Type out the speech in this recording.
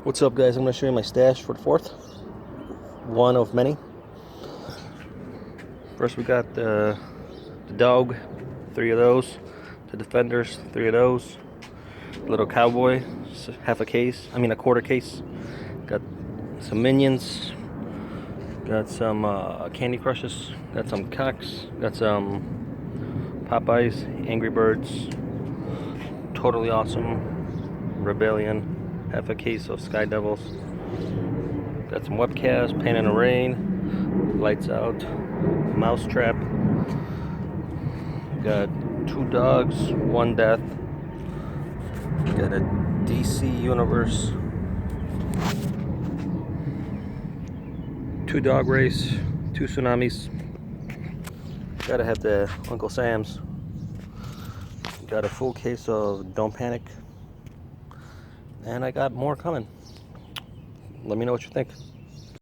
What's up, guys? I'm going to show you my stash for the 4th. One of many. First we got the dog, 3 of those. The defenders, 3 of those. Little cowboy, half a case, a quarter case. Got some minions. Got some Candy Crushes. Got some Cocks. Got some Popeyes, Angry Birds. Totally Awesome, Rebellion. Half a case of Sky Devils. Got some webcasts, Pain in the Rain, Lights Out, Mousetrap. Got 2 dogs, 1 death. Got a DC Universe, 2 Dog Race, 2 Tsunamis. Gotta have the Uncle Sam's. Got a full case of Don't Panic. And I got more coming. Let me know what you think.